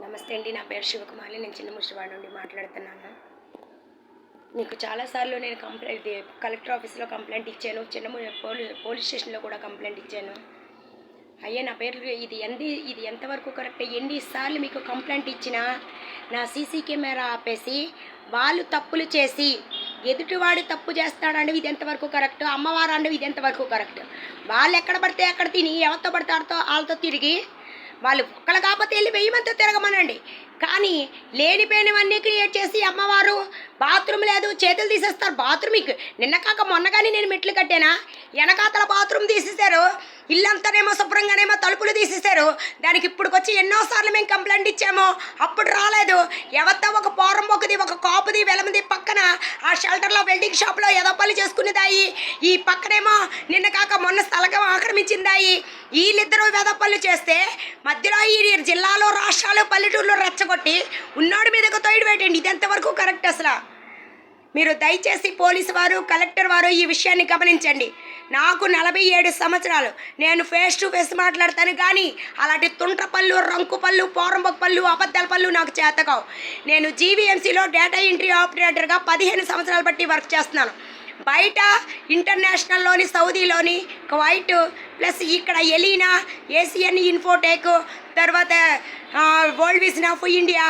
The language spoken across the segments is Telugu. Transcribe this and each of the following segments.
నమస్తే అండి. నా పేరు శివకుమారి. నేను చిన్న ముష్టివాడ నుండి మాట్లాడుతున్నాను. మీకు చాలాసార్లు నేను కలెక్టర్ ఆఫీస్లో కంప్లైంట్ ఇచ్చాను. పోలీస్ స్టేషన్లో కూడా కంప్లైంట్ ఇచ్చాను. అయ్యా, నా పేరు ఇది ఎంతవరకు కరెక్ట్? ఎన్నిసార్లు మీకు కంప్లైంట్ ఇచ్చినా నా సీసీ కెమెరా ఆపేసి వాళ్ళు తప్పులు చేసి ఎదుటివాడు తప్పు చేస్తాడంటే ఇది ఎంతవరకు కరెక్ట్? అమ్మవారు అంటే ఇది ఎంతవరకు కరెక్ట్? వాళ్ళు ఎక్కడ పడితే అక్కడ తిని ఎవరితో పడతారో వాళ్ళతో తిరిగి వాళ్ళు ఒక్కళ్ళ కాకపోతే వెళ్ళి 1000 మందితో తిరగమనండి. కానీ లేనిపోయినవన్నీ క్రియేట్ చేసి అమ్మవారు బాత్రూమ్ లేదు, చేతులు తీసేస్తారు. బాత్రూమ్కి నిన్న కాక మొన్న కానీ నేను మెట్లు కట్టానా, వెనకాతల బాత్రూమ్ తీసేశారు. ఇల్లంతానేమో శుభ్రంగానేమో తలుపులు తీసేశారు. దానికి ఇప్పుడుకొచ్చి ఎన్నోసార్లు మేము కంప్లైంట్ ఇచ్చాము, అప్పుడు రాలేదు. ఎవరితో ఒక పోరం పొక్కుది, ఒక కాపుది, వెలమది పక్కన ఆ షెల్టర్లో వెల్డింగ్ షాప్లో ఏదో పని చేసుకునేదాయి. ఈ పక్కనేమో నిన్న కాక మొన్న స్థలం ఆక్రమించిందాయి. వీళ్ళిద్దరూ వెద పనులు చేస్తే మధ్యలో ఈ జిల్లాలో, రాష్ట్రాలు, పల్లెటూరులో రెచ్చగొట్టి ఉన్నోడి మీదకు తోయిడు పెట్టండి. ఇది ఎంతవరకు కరెక్ట్? అసలు మీరు దయచేసి పోలీసు వారు, కలెక్టర్ వారు ఈ విషయాన్ని గమనించండి. నాకు 47 సంవత్సరాలు. నేను ఫేస్ టు ఫేస్ మాట్లాడతాను, కానీ అలాంటి తుంట్ర పళ్ళు, రంకు పళ్ళు, పోరంబొక్ పళ్ళు, అబద్ధాల పళ్ళు నాకు చేతకావు. నేను జీవీఎంసీలో డేటా ఎంట్రీ ఆపరేటర్గా 15 సంవత్సరాలు బట్టి వర్క్ చేస్తున్నాను. బయట ఇంటర్నేషనల్లోని, సౌదీలోని, కువైట్, ప్లస్ ఇక్కడ ఎలీనా, ఏసియన్ ఇన్ఫోటెక్, తర్వాత వరల్డ్ విజన్ ఆఫ్ ఇండియా,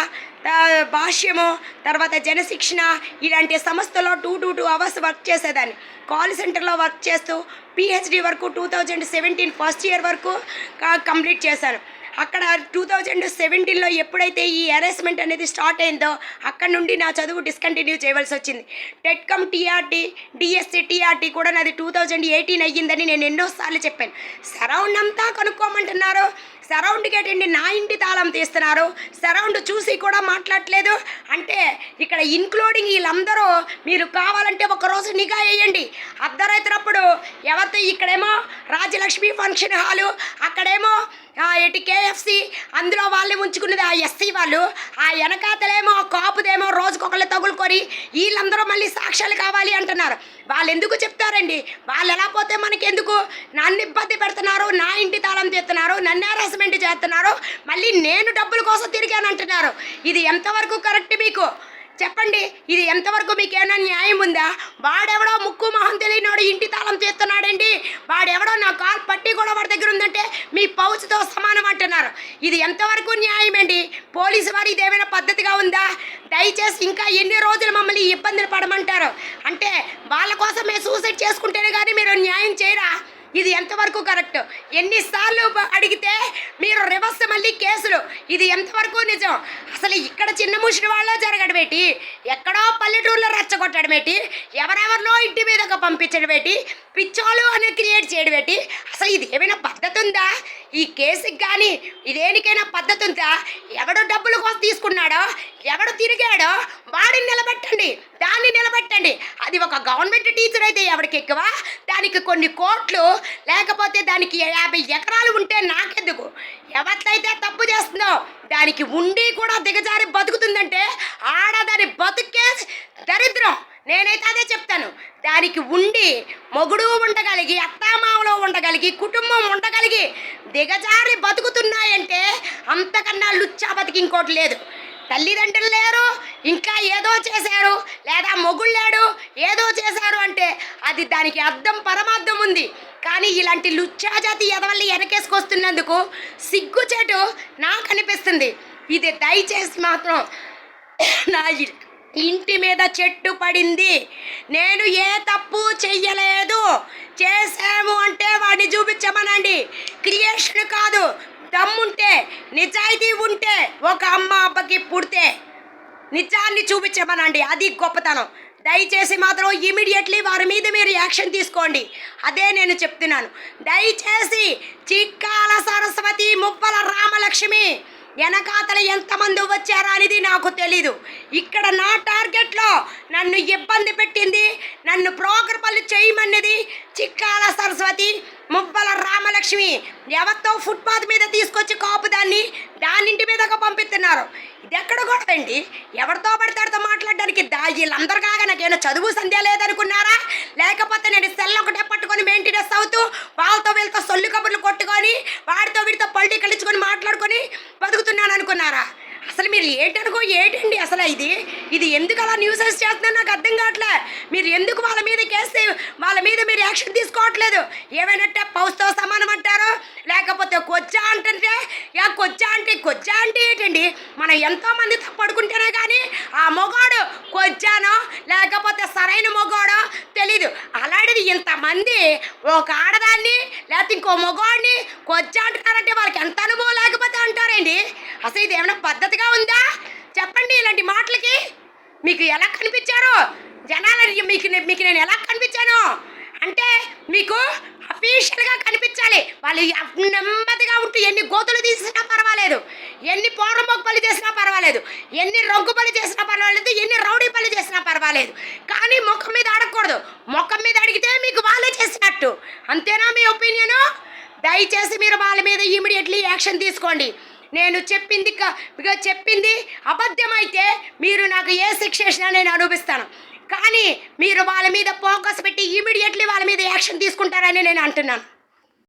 భాష్యము, తర్వాత జనశిక్షణ, ఇలాంటి సంస్థలో 2 అవర్స్ వర్క్ చేసేదాన్ని. కాల్ సెంటర్లో వర్క్ చేస్తూ పిహెచ్డి వరకు 2017 ఫస్ట్ ఇయర్ వరకు కంప్లీట్ చేశాను. అక్కడ 2017లో ఎప్పుడైతే ఈ హెరాస్మెంట్ అనేది స్టార్ట్ అయిందో అక్కడ నుండి నా చదువు డిస్కంటిన్యూ చేయవలసి వచ్చింది. టెట్కమ్, టీఆర్టీ, డిఎస్సి, టీఆర్టీ కూడా నాది 2018 అయ్యిందని నేను ఎన్నోసార్లు చెప్పాను. సరౌండ్ అంతా కనుక్కోమంటున్నారు. సరౌండ్ గేటండి, నా ఇంటి తాళం తీస్తున్నారు. సరౌండ్ చూసి కూడా మాట్లాడట్లేదు. అంటే ఇక్కడ ఇన్క్లూడింగ్ వీళ్ళందరూ మీరు కావాలంటే ఒకరోజు నిఘా వేయండి. అర్ధరాత్రప్పుడు ఎవరితో ఇక్కడేమో రాజలక్ష్మి ఫంక్షన్ హాలు, అక్కడేమో కేఎఫ్సి, అందులో వాళ్ళే ఉంచుకున్నది ఆ ఎస్సీ వాళ్ళు. ఆ వెనకాతలేమో కాపుదేమో రోజుకొకళ్ళు తగులుకొని వీళ్ళందరూ మళ్ళీ సాక్ష్యాలు కావాలి అంటున్నారు. వాళ్ళు ఎందుకు చెప్తారండి? వాళ్ళు ఎలా పోతే మనకెందుకు? నన్ను ఇబ్బంది పెడుతున్నారు, నా ఇంటి తాళం తీస్తున్నారు, నన్ను హెరాస్మెంట్ చేస్తున్నారు, మళ్ళీ నేను డబ్బుల కోసం తిరిగాను అంటున్నారు. ఇది ఎంతవరకు కరెక్ట్ మీకు చెప్పండి? ఇది ఎంతవరకు మీకేమైనా న్యాయం ఉందా? వాడెవడో ముక్కు మొహం తెలియనాడు ఇంటి తాళం చేస్తున్నాడండి, వాడెవడో నా కాల్ పట్టి కూడా వాడి దగ్గర ఉందంటే మీ పౌచ్తో సమానం అంటున్నారు. ఇది ఎంతవరకు న్యాయం అండి? పోలీసు వారు ఇది ఏమైనా పద్ధతిగా ఉందా? దయచేసి ఇంకా ఎన్ని రోజులు మమ్మల్ని ఇబ్బందులు పడమంటారు? అంటే వాళ్ళ కోసం మేము సూసైడ్ చేసుకుంటేనే కానీ మీరు న్యాయం చేయరా? ఇది ఎంతవరకు కరెక్ట్? ఎన్నిసార్లు అడిగితే మీరు రివర్స్ మళ్ళీ కేసులు. ఇది ఎంతవరకు నిజం? అసలు ఇక్కడ చిన్న ముషిడి వాళ్ళ జరగడం ఏంటి? ఎక్కడో పల్లెటూరులో రెచ్చగొట్టడం ఏంటి? ఎవరెవరినో ఇంటి మీదగా పంపించడం ఏంటి? పిచ్చోళ్ళు అని క్రియేట్ చేయడం ఏంటి? అసలు ఇది ఏమైనా పద్ధతి ఉందా? ఈ కేసుకి కానీ ఇదేనికైనా పద్ధతి ఉందా? ఎవడు డబ్బుల కోసం తీసుకున్నాడో, ఎవడు తిరిగాడో వాడిని నిలబెట్టండి, దాన్ని నిలబెట్టండి. అది ఒక గవర్నమెంట్ టీచర్ అయితే ఎవరికి ఎక్కువ? దానికి కొన్ని కోట్లు, లేకపోతే దానికి 50 ఎకరాలు ఉంటే నాకెందుకు? ఎవరితైతే తప్పు చేస్తుందో దానికి ఉండి కూడా దిగజారి బతుకుతుందంటే ఆడదాని బతుకే దరిద్రం. నేనైతే అదే చెప్తాను. దానికి ఉండి మొగుడు ఉండగలిగి, అత్తామామలో ఉండగలిగి, కుటుంబం ఉండగలిగి దిగజారి బతుకుతున్నాయంటే అంతకన్నా లుచ్చా బతికి ఇంకోటి లేదు. తల్లిదండ్రులు లేరు, ఇంకా ఏదో చేశారు, లేదా మొగుడు లేడు, ఏదో చేశారు అంటే అది దానికి అర్థం, పరమార్థం ఉంది. కానీ ఇలాంటి లుచ్చాజాతి ఎదవల్ని వెనకేసుకొస్తున్నందుకు సిగ్గుచేటు నాకు అనిపిస్తుంది. ఇది దయచేసి మాత్రం నా ఇంటి మీద చెట్టు పడింది, నేను ఏ తప్పు చెయ్యలేదు, చేసాము అంటే వాడిని చూపించమనండి. క్రియేషన్ కాదు, దమ్ముంటే, నిజాయితీ ఉంటే, ఒక అమ్మ అబ్బకి పుడితే నిజాన్ని చూపించమనండి. అది గొప్పతనం. దయచేసి మాత్రం ఇమీడియట్లీ వారి మీద మీరు యాక్షన్ తీసుకోండి. అదే నేను చెప్తున్నాను. దయచేసి చిక్కాల సరస్వతి, ముప్పల రామలక్ష్మి వెనకాతల ఎంతమంది వచ్చారా అనేది నాకు తెలీదు. ఇక్కడ నా టార్గెట్లో నన్ను ఇబ్బంది పెట్టింది, నన్ను ప్రోగ్రపల్లి చేయమన్నది చిక్కాల సరస్వతి, ముప్పల రామలక్ష్మి. ఎవరితో ఫుట్పాత్ మీద తీసుకొచ్చి కాపుదాన్ని దానింటి మీదగా పంపిస్తున్నారు. ఇది ఎక్కడ కూడా అండి? ఎవరితో పడతాడితో మాట్లాడడానికి వీళ్ళందరూ కాగా నాకేమైనా చదువు సంధ్య లేదనుకున్నారా? లేకపోతే నేను సెల్ ఒకటే పట్టుకొని మెయింటెనెన్స్ అవుతూ వాళ్ళతో వీళ్ళతో సొల్లు కబుర్లు కొట్టుకొని వాడితో వీడితో పల్టీ కలిచుకొని మాట్లాడుకొని బతుకుతున్నాను అనుకున్నారా? ఏంటండి అసలు ఇది ఎందుకు అలా న్యూసెస్ చేస్తున్నారు నాకు అర్థం కావట్లే. మీరు ఎందుకు వాళ్ళ మీద కేస్తే వాళ్ళ మీద మీరు యాక్షన్ తీసుకోవట్లేదు? ఏమైనా పౌస్తో సమానం అంటారు, లేకపోతే కొజ్జా అంటుంటే కొజ్జా అంటే ఏంటండి? మనం ఎంతోమంది పడుకుంటేనే కానీ ఆ మొగాడు కొజ్జానో లేకపోతే సరైన మొగాడో తెలీదు. అలాంటిది ఇంతమంది ఒక ఆడదాన్ని లేకపోతే ఇంకో మొగాడిని కొజ్జా అంటున్నారంటే వాళ్ళకి ఎంత అనుభవం లేకపోతే అంటారండి? అసలు ఇది ఏమైనా పద్ధతిగా ఉందా చెప్పండి? ఇలాంటి మాటలకి మీకు ఎలా కనిపించారు జనాలు? మీకు నేను ఎలా కనిపించాను అంటే మీకు అఫీషియల్గా కనిపించాలి. వాళ్ళు నెమ్మదిగా ఉంటూ ఎన్ని గోతులు తీసినా పర్వాలేదు, ఎన్ని పోరంబొక్క పని చేసినా పర్వాలేదు, ఎన్ని రొగ్గు పని చేసినా పర్వాలేదు, ఎన్ని రౌడీ పని చేసినా పర్వాలేదు, కానీ ముఖం మీద అడగకూడదు. ముఖం మీద అడిగితే మీకు వాళ్ళే చేసినట్టు. అంతేనా మీ ఒపీనియను? దయచేసి మీరు వాళ్ళ మీద ఇమీడియట్లీ యాక్షన్ తీసుకోండి. నేను చెప్పింది అబద్ధమైతే మీరు నాకు ఏ శిక్ష వేసినా నేను అనుభవిస్తాను. కానీ మీరు వాళ్ళ మీద ఫోకస్ పెట్టి ఇమీడియట్లీ వాళ్ళ మీద యాక్షన్ తీసుకుంటారని నేను అంటున్నాను.